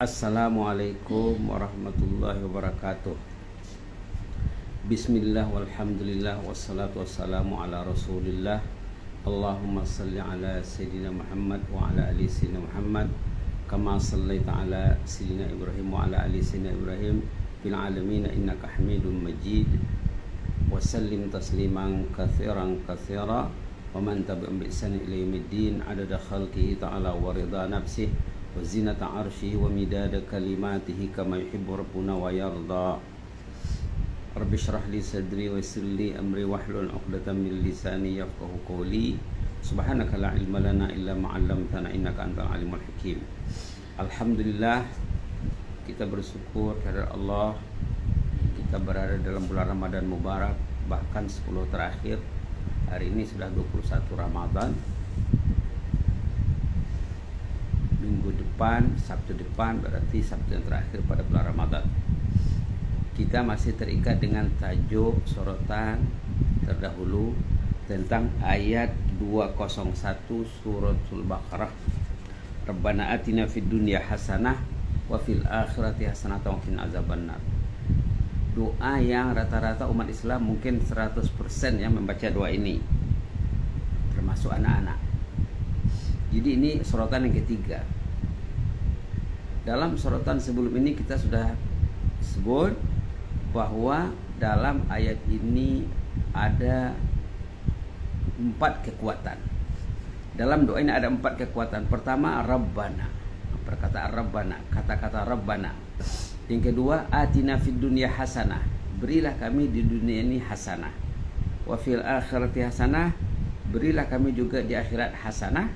Assalamualaikum warahmatullahi wabarakatuh. Bismillah walhamdulillah wassalatu wassalamu ala rasulillah. Allahumma salli ala Sayyidina Muhammad wa ala ali Sayyidina Muhammad kama sallaita ala Sayyidina Ibrahim wa ala ali Sayyidina Ibrahim fil alamin innaka hamidum majid. Wa sallim tasliman katsiran katsira wa man tabi'ahum bi ihsan ila yaumiddin adada khalqihi ta'ala wa ridha nafsihi wa zinata arsyihi wa midada kalimatihi kama yuhibbu rabbuna wa yarda. Rabbi shrah li sadri wa yassir li amri wahlul 'uqdatam min lisani yafqahu qawli. Subhanaka la ilma lana illa ma 'allamtana innaka antal alimul hakim. Alhamdulillah, kita bersyukur kepada Allah, kita berada dalam bulan Ramadan Mubarak, bahkan 10 terakhir. Hari ini sudah 21 Ramadan. Minggu depan, Sabtu depan, berarti Sabtu yang terakhir pada bulan Ramadan. Kita masih terikat dengan tajuk sorotan terdahulu tentang ayat 201 suratul Baqarah. Rabbana atina fid dunya hasanah wa fil akhirati hasanah wa qina azabannar. Doa yang rata-rata umat Islam mungkin 100% yang membaca doa ini, termasuk anak-anak. Jadi ini sorotan yang ketiga. Dalam sorotan sebelum ini kita sudah sebut bahwa dalam ayat ini ada 4 kekuatan. Dalam doa ini ada 4 kekuatan. Pertama, Rabbana, perkataan Rabbana, kata-kata Rabbana. Yang kedua, atina fid dunya hasanah, berilah kami di dunia ini hasanah. Wa fil akhirati hasanah, berilah kami juga di akhirat hasanah.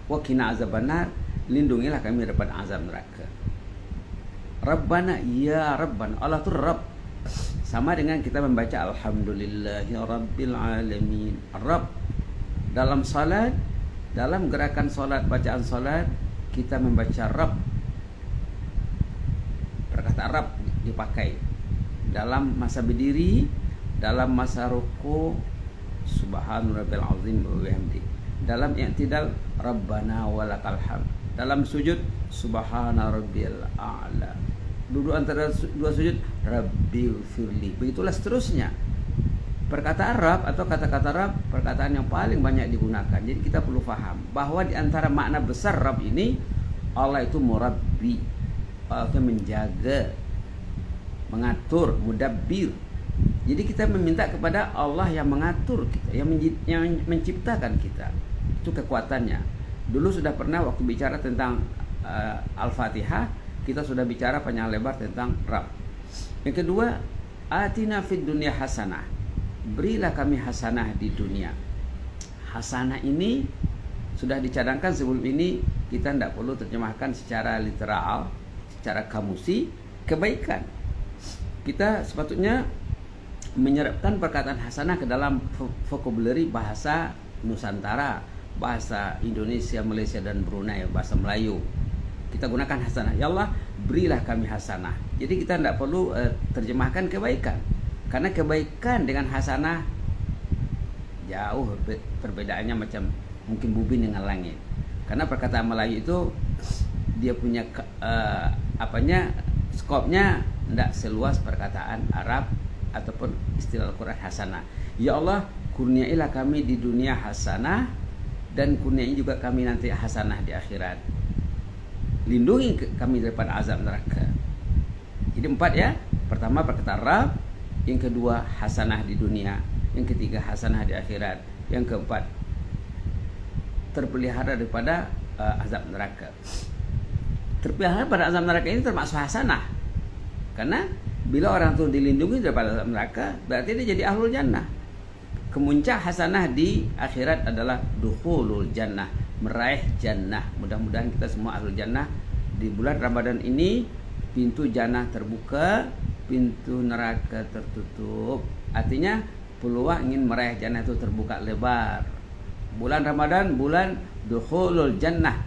Wa qina azabannar, lindungilah kami daripada azab neraka. Rabbana, ya Rabbana, Allah itu Rabb. Sama dengan kita membaca alhamdulillahi rabbil alamin. Rabb. Dalam salat, dalam gerakan salat, bacaan salat, kita membaca Rabb. Perkataan Rabb dipakai dalam masa berdiri, dalam masa ruku, subhanallah rabbil azim wa bihamdi. Dalam i'tidal, Rabbana walakal hamd. Dalam sujud, subhana rabbiyal a'la. Duduk antara dua sujud, Rabbighfirli. Begitulah seterusnya. Perkataan Rabb atau kata-kata Rabb, perkataan yang paling banyak digunakan. Jadi kita perlu faham bahwa di antara makna besar Rabb ini, Allah itu murabbi, Allah itu menjaga, mengatur, mudabbir. Jadi kita meminta kepada Allah yang mengatur kita, yang menciptakan kita. Itu kekuatannya. Dulu sudah pernah waktu bicara tentang Al-Fatihah, kita sudah bicara panjang lebar tentang Rabb. Yang kedua, atina fid dunya hasanah, berilah kami hasanah di dunia. Hasanah ini sudah dicadangkan sebelum ini, kita tidak perlu terjemahkan secara literal, secara kamusi, kebaikan. Kita sepatutnya menyerapkan perkataan hasanah ke dalam vocabulary bahasa Nusantara, bahasa Indonesia, Malaysia dan Brunei, bahasa Melayu. Kita gunakan hasanah. Ya Allah, berilah kami hasanah. Jadi kita tidak perlu terjemahkan kebaikan, karena kebaikan dengan hasanah jauh perbedaannya, macam mungkin bumi dengan langit. Karena perkataan Melayu itu dia punya skopnya tidak seluas perkataan Arab ataupun istilah Al-Quran hasanah. Ya Allah, kurniailah kami di dunia hasanah, dan kurniai juga kami nanti hasanah di akhirat. Lindungi kami daripada azab neraka. Jadi 4 ya. Pertama perkataan Rabb, yang kedua hasanah di dunia, yang ketiga hasanah di akhirat, yang keempat terpelihara daripada azab neraka. Terpelihara pada azab neraka ini termasuk hasanah. Karena bila orang itu dilindungi daripada azab neraka, berarti dia jadi ahlul jannah. Kemuncak hasanah di akhirat adalah dukhulul jannah, meraih jannah. Mudah-mudahan kita semua ahlul jannah. Di bulan Ramadan ini pintu jannah terbuka, pintu neraka tertutup. Artinya peluang ingin meraih jannah itu terbuka lebar. Bulan Ramadan bulan dukhulul jannah.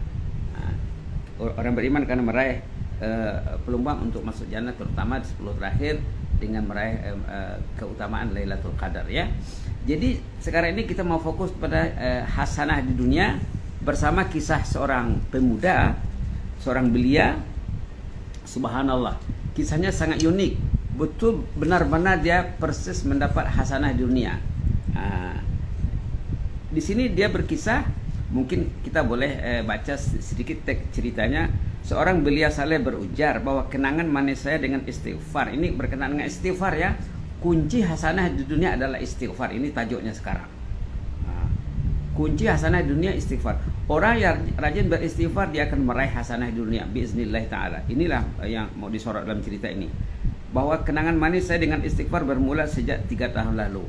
Orang beriman karena meraih peluang untuk masuk jannah, terutama di 10 terakhir dengan meraih keutamaan Lailatul Qadar ya. Jadi sekarang ini kita mau fokus pada hasanah di dunia bersama kisah seorang pemuda seorang belia, subhanallah, kisahnya sangat unik. Betul benar-benar dia persis mendapat hasanah di dunia. Di sini dia berkisah, mungkin kita boleh baca sedikit teks ceritanya. Seorang belia saleh berujar bahwa kenangan manis saya dengan istighfar. Ini berkenaan dengan istighfar ya. Kunci hasanah di dunia adalah istighfar. Ini tajuknya sekarang. Kunci hasanah di dunia istighfar. Orang yang rajin beristighfar dia akan meraih hasanah di dunia biiznillah taala. Inilah yang mau disorot dalam cerita ini. Bahwa kenangan manis saya dengan istighfar bermula sejak 3 tahun lalu.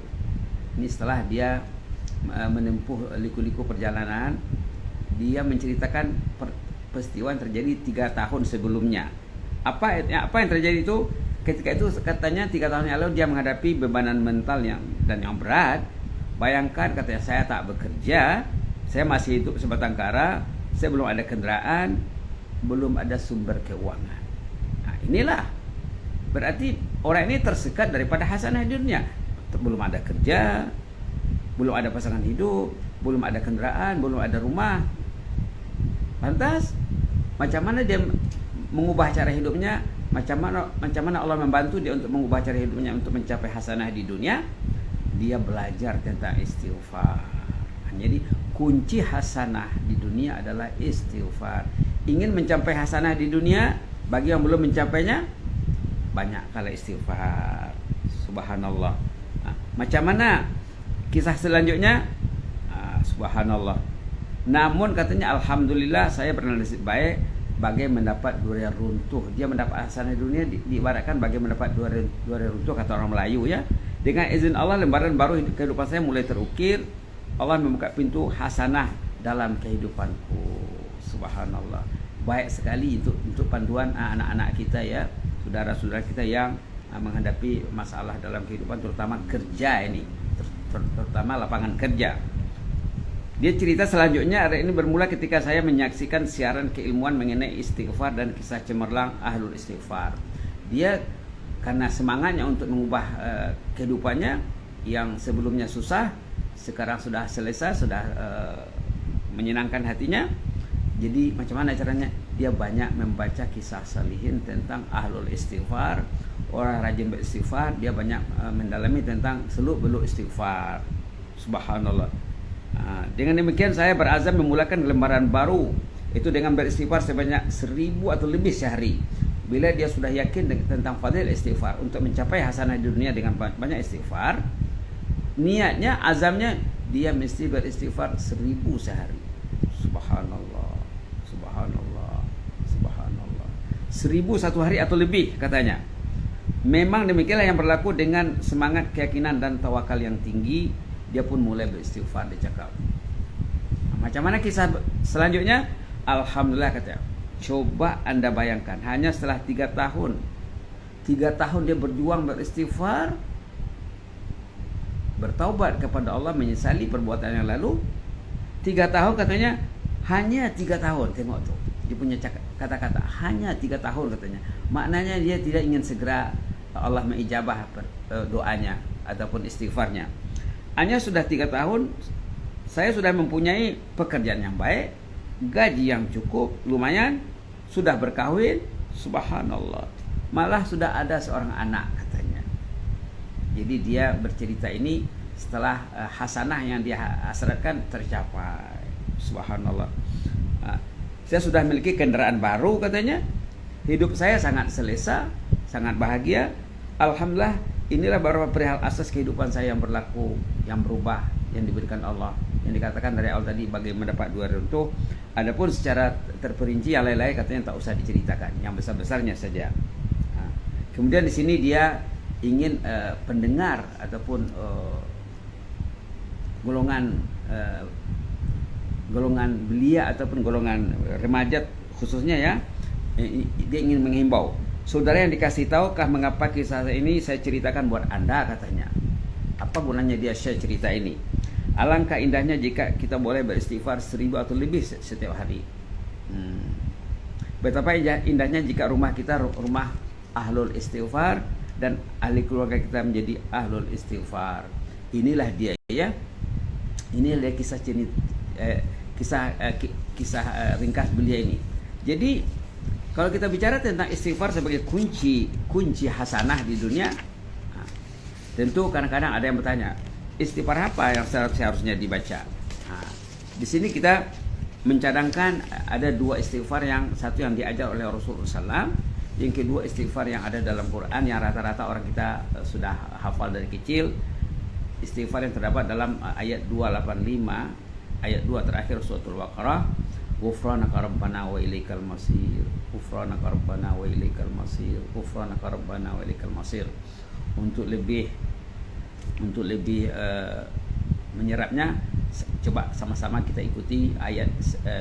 Ini setelah dia menempuh liku-liku perjalanan, dia menceritakan peristiwa yang terjadi 3 tahun sebelumnya. Apa yang terjadi itu? Ketika itu katanya 3 tahun yang lalu dia menghadapi bebanan mental yang berat. Bayangkan, katanya, saya tak bekerja, saya masih hidup sebatang kara, saya belum ada kendaraan, belum ada sumber keuangan. Nah, inilah berarti orang ini tersekat daripada hasanah dunia. Belum ada kerja, belum ada pasangan hidup, belum ada kendaraan, belum ada rumah. Lantas macam mana dia mengubah cara hidupnya? Macam mana Allah membantu dia untuk mengubah cara hidupnya untuk mencapai hasanah di dunia? Dia belajar tentang istighfar. Jadi kunci hasanah di dunia adalah istighfar. Ingin mencapai hasanah di dunia, bagi yang belum mencapainya, banyak kali istighfar. Subhanallah. Nah, macam mana kisah selanjutnya? Subhanallah. Namun katanya, alhamdulillah saya bernasib baik bagai mendapat durian runtuh. Dia mendapat hasanah dunia diibaratkan bagai mendapat durian runtuh, kata orang Melayu ya. Dengan izin Allah, lembaran baru kehidupan saya mulai terukir. Allah membuka pintu hasanah dalam kehidupanku. Subhanallah. Baik sekali untuk panduan anak-anak kita ya, saudara-saudara kita yang menghadapi masalah dalam kehidupan, terutama kerja ini, terutama lapangan kerja. Dia cerita selanjutnya, hari ini bermula ketika saya menyaksikan siaran keilmuan mengenai istighfar dan kisah cemerlang ahlul istighfar. Dia karena semangatnya untuk mengubah kehidupannya yang sebelumnya susah, sekarang sudah selesai, sudah menyenangkan hatinya. Jadi macam mana caranya? Dia banyak membaca kisah salihin tentang ahlul istighfar, orang rajin beristighfar. Dia banyak mendalami tentang seluk-beluk istighfar. Subhanallah. Dengan demikian saya berazam memulakan lembaran baru, itu dengan beristighfar sebanyak 1000 atau lebih sehari. Bila dia sudah yakin tentang fadilah istighfar untuk mencapai hasanah di dunia dengan banyak istighfar, niatnya, azamnya, dia mesti beristighfar 1000 sehari. Subhanallah, subhanallah, subhanallah. 1000 satu hari atau lebih katanya. Memang demikianlah yang berlaku dengan semangat, keyakinan dan tawakal yang tinggi. Dia pun mulai beristighfar, dia cakap. Macam mana kisah selanjutnya? Alhamdulillah katanya. Coba anda bayangkan, hanya setelah 3 tahun 3 tahun dia berjuang beristighfar, bertaubat kepada Allah, menyesali perbuatan yang lalu. 3 tahun katanya, hanya 3 tahun. Tengok tuh, dia punya kata-kata, hanya 3 tahun katanya. Maknanya dia tidak ingin segera Allah mengijabah doanya ataupun istighfarnya. Hanya sudah 3 tahun, saya sudah mempunyai pekerjaan yang baik, gaji yang cukup, lumayan, sudah berkahwin, subhanallah. Malah sudah ada seorang anak katanya. Jadi dia bercerita ini setelah hasanah yang dia hasratkan tercapai. Subhanallah. Saya sudah memiliki kendaraan baru katanya. Hidup saya sangat selesa, sangat bahagia. Alhamdulillah, inilah beberapa perihal asas kehidupan saya yang berlaku, yang berubah, yang diberikan Allah. Yang dikatakan dari awal tadi bagi mendapat 2 runtuh. Adapun secara terperinci yang lain-lain katanya tak usah diceritakan, yang besar-besarnya saja. Kemudian di sini dia ingin pendengar ataupun golongan belia ataupun golongan remaja khususnya ya, dia ingin menghimbau. Saudara yang dikasih tahukah mengapa kisah ini saya ceritakan buat anda katanya. Apa gunanya dia share cerita ini? Alangkah indahnya jika kita boleh beristighfar 1000 atau lebih setiap hari. Betapa indahnya jika rumah kita rumah ahlul istighfar dan ahli keluarga kita menjadi ahlul istighfar. Inilah dia ya. Inilah kisah ringkas belia ini. Jadi Kalau kita bicara tentang istighfar sebagai kunci hasanah di dunia, tentu kadang-kadang ada yang bertanya, istighfar apa yang seharusnya dibaca? Di sini kita mencadangkan ada dua istighfar, yang satu yang diajar oleh Rasulullah SAW, yang kedua istighfar yang ada dalam Quran yang rata-rata orang kita sudah hafal dari kecil. Istighfar yang terdapat dalam ayat 285, ayat 2 terakhir suratul Baqarah, ghufranaka rabbana wa ilaikal masir, ghufranaka rabbana wa ilaikal masir, ghufranaka rabbana wa ilaikal masir. Untuk lebih menyerapnya, coba sama-sama kita ikuti ayat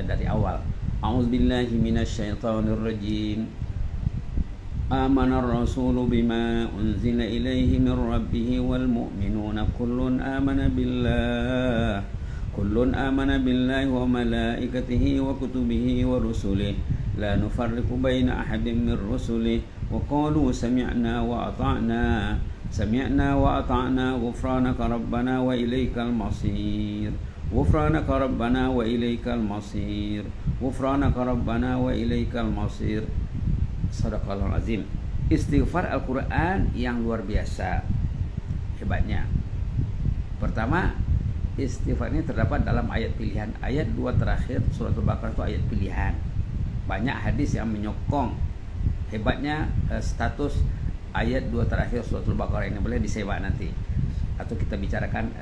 dari awal. A'udzubillahi minasyaitonir rajim. Amanar rasulu bima unzila ilaihi min rabbih wal mu'minuna kullun amana billahi wa malaikatihi wa kutubihi wa rusulihi la nufarriqu baina ahadin min rusulihi wa qalu sami'na wa ata'na ghufranaka rabbana wa ilaikal masir, ghufranaka rabbana wa ilaikal masir, ghufranaka rabbana wa ilaikal masir. Shadaqallahul azim. Istighfar Al-Quran yang luar biasa hebatnya. Pertama, istighfar ini terdapat dalam ayat pilihan. Ayat 2 terakhir surat Al-Baqarah itu ayat pilihan. Banyak hadis yang menyokong hebatnya status ayat 2 terakhir surat Al-Baqarah ini. Boleh disewa nanti, atau kita bicarakan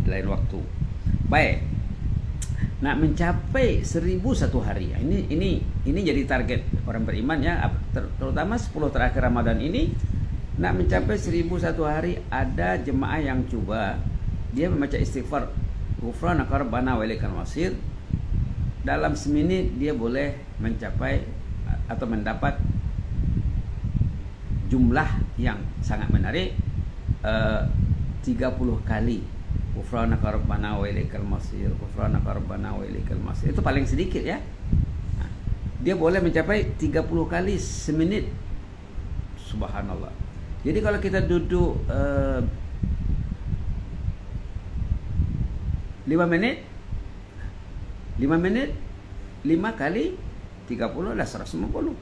di lain waktu. Baik. Nak mencapai 1001 hari. Ini jadi target orang beriman ya, terutama 10 terakhir Ramadan ini. Nak mencapai 1001 hari, ada jemaah yang coba dia membaca istighfar ghufranaka rabbana wa ilaikal masir. Dalam semenit dia boleh mencapai atau mendapat jumlah yang sangat menarik, 30 kali ghufranaka rabbana wa ilaikal masir, ghufranaka rabbana wa ilaikal masir. Itu paling sedikit ya. Dia boleh mencapai 30 kali semenit. Subhanallah. Jadi kalau kita duduk 5 menit 5 kali 30 adalah 150.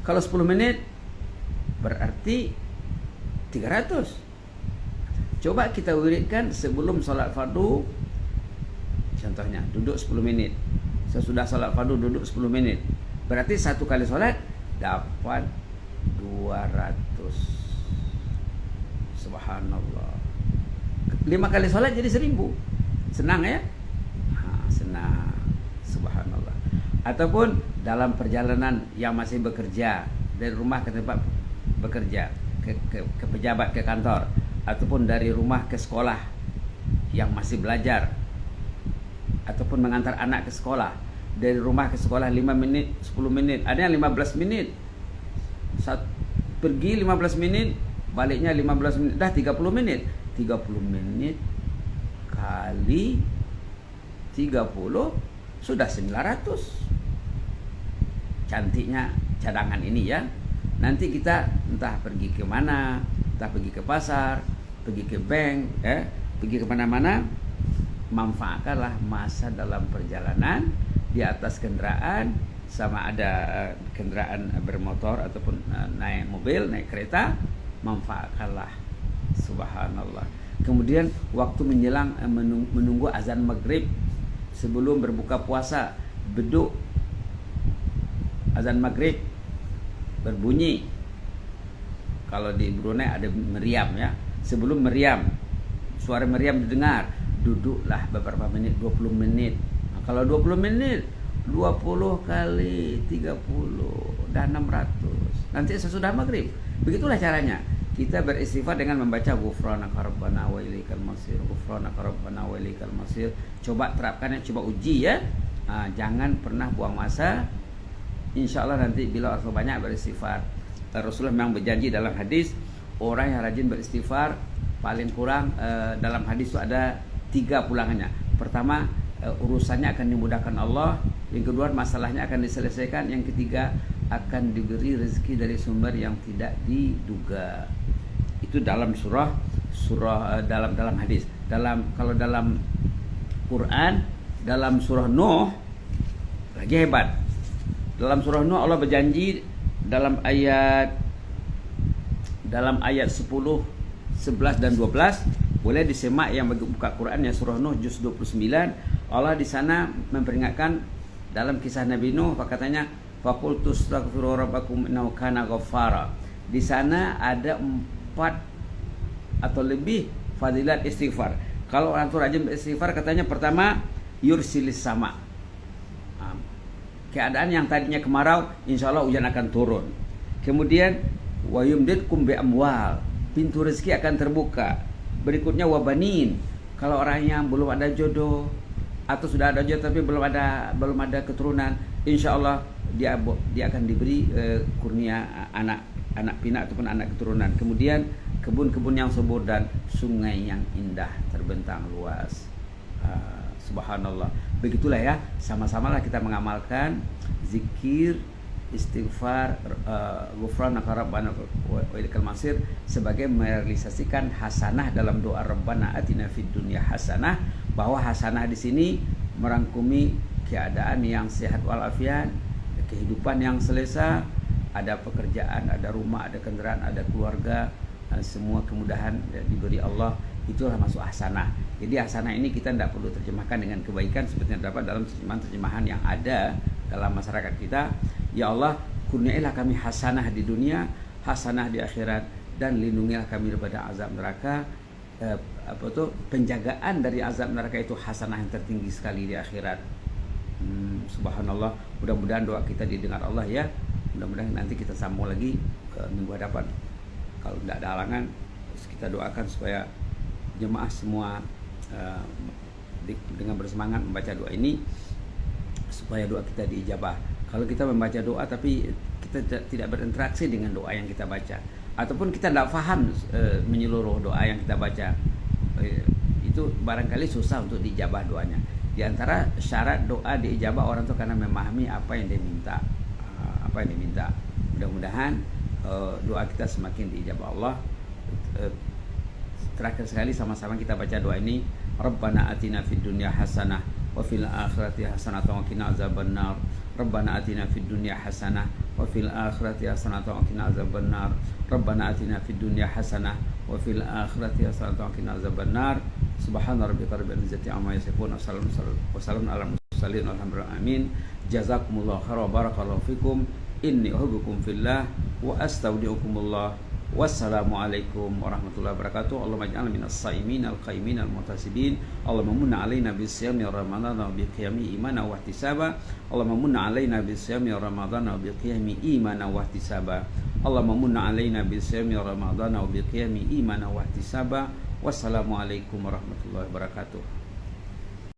Kalau 10 menit berarti 300. Coba kita wiridkan sebelum salat fardu. Contohnya duduk 10 menit. Sesudah salat fardu duduk 10 menit. Berarti satu kali salat dapat 200. Subhanallah. 5 kali salat jadi 1000. Senang ya? Senang. Subhanallah. Ataupun dalam perjalanan yang masih bekerja dari rumah ke tempat bekerja, ke pejabat, ke kantor, ataupun dari rumah ke sekolah yang masih belajar, ataupun mengantar anak ke sekolah, dari rumah ke sekolah 5 menit, 10 menit, ada yang 15 menit. Pergi 15 menit, baliknya 15 menit, dah 30 menit. 30 menit kali 30 sudah 900. Cantiknya cadangan ini ya. Nanti kita entah pergi ke mana, entah pergi ke pasar, pergi ke bank, pergi ke mana-mana, manfaatkanlah masa dalam perjalanan di atas kendaraan, sama ada kendaraan bermotor ataupun naik mobil, naik kereta, manfaatkanlah. Subhanallah. Kemudian waktu menjelang menunggu azan maghrib sebelum berbuka puasa, beduk azan maghrib berbunyi. Kalau di Brunei ada meriam ya. Sebelum meriam, suara meriam didengar, duduklah beberapa menit, 20 menit. Nah, kalau 20 menit 20 kali 30 dah 600. Nanti sesudah maghrib. Begitulah caranya. Kita beristighfar dengan membaca ghufranaka rabbana wa ilaikal masir, ghufranaka rabbana wa ilaikal masir. Coba terapkan ya, coba uji ya. Jangan pernah buang masa. Insyaallah nanti bila orang banyak beristighfar. Rasulullah memang berjanji dalam hadis, orang yang rajin beristighfar paling kurang dalam hadis itu ada 3 pulangannya. Pertama, urusannya akan dimudahkan Allah. Yang kedua, masalahnya akan diselesaikan. Yang ketiga, akan diberi rezeki dari sumber yang tidak diduga. Itu dalam surah dalam hadis. Kalau dalam Quran, dalam surah Nuh lagi hebat. Dalam surah Nuh Allah berjanji dalam ayat 10, 11 dan 12, boleh disimak yang buka Quran ya, surah Nuh juz 29. Allah di sana memperingatkan dalam kisah Nabi Nuh, katanya faqultu astaghfiru rabbakum innahu kana ghaffara. Di sana ada 4 atau lebih fadilat istighfar. Kalau orang tua rajin istighfar, katanya pertama yursilis sama. Keadaan yang tadinya kemarau, insya Allah hujan akan turun. Kemudian wa yumdidkum bi amwal, pintu rezeki akan terbuka. Berikutnya wabanin, kalau orang yang belum ada jodoh atau sudah ada jodoh tapi belum ada keturunan, insya Allah dia akan diberi kurnia anak pinak ataupun anak keturunan. Kemudian kebun-kebun yang subur dan sungai yang indah terbentang luas. Subhanallah. Begitulah ya, sama-samalah kita mengamalkan zikir, istighfar, ghufranaka rabbana wa ilaikal masir sebagai merealisasikan hasanah dalam doa Rabbana atina fid dunya hasanah, bahwa hasanah di sini merangkumi keadaan yang sehat walafiat, kehidupan yang selesa, ada pekerjaan, ada rumah, ada kendaraan, ada keluarga, semua kemudahan diberi Allah, itulah masuk hasanah. Jadi hasanah ini kita tidak perlu terjemahkan dengan kebaikan seperti yang terdapat dalam terjemahan yang ada dalam masyarakat kita. Ya Allah, kurniailah kami hasanah di dunia, hasanah di akhirat, dan lindungilah kami daripada azab neraka. Penjagaan dari azab neraka itu hasanah yang tertinggi sekali di akhirat. Subhanallah. Mudah-mudahan doa kita didengar Allah ya. Mudah-mudahan nanti kita sambung lagi minggu hadapan. Kalau tidak ada halangan, kita doakan supaya jemaah semua dengan bersemangat membaca doa ini supaya doa kita diijabah. Kalau kita membaca doa tapi kita tidak berinteraksi dengan doa yang kita baca, ataupun kita tidak faham menyeluruh doa yang kita baca, itu barangkali susah untuk diijabah doanya. Di antara syarat doa diijabah orang itu karena memahami apa yang dia minta, Mudah-mudahan doa kita semakin diijabah Allah. Terakhir sekali sama-sama kita baca doa ini. Rabbana atina fid dunya hasanah wa fil akhirati hasanah wa qina azabannar. Rabbana atina fid dunya hasanah wa fil akhirati hasanah wa qina azabannar. Rabbana atina fid dunya hasanah wa fil akhirati hasanah wa qina azabannar. Subhana rabbika rabbil izzati amma yasifun. Wassalamu ala mursalin walhamdulillahi amin. Jazakumullahu khairan wa barakallahu fikum. Inni uhibbukum fillah wa astaudiukumullah. Wassalamualaikum warahmatullahi wabarakatuh. Allahumma ij'alna minas shaimin al-qaimin al-muhtasibin. Allahumma munna alaina bisiyami Ramadan wa biqiyami imana wa ihtisaba. Allahumma munna alaina bisiyami Ramadan wa biqiyami imana wa ihtisaba. Allahumma munna alaina bisiyami Ramadan wa biqiyami imana wa ihtisaba. Wassalamualaikum warahmatullahi wabarakatuh.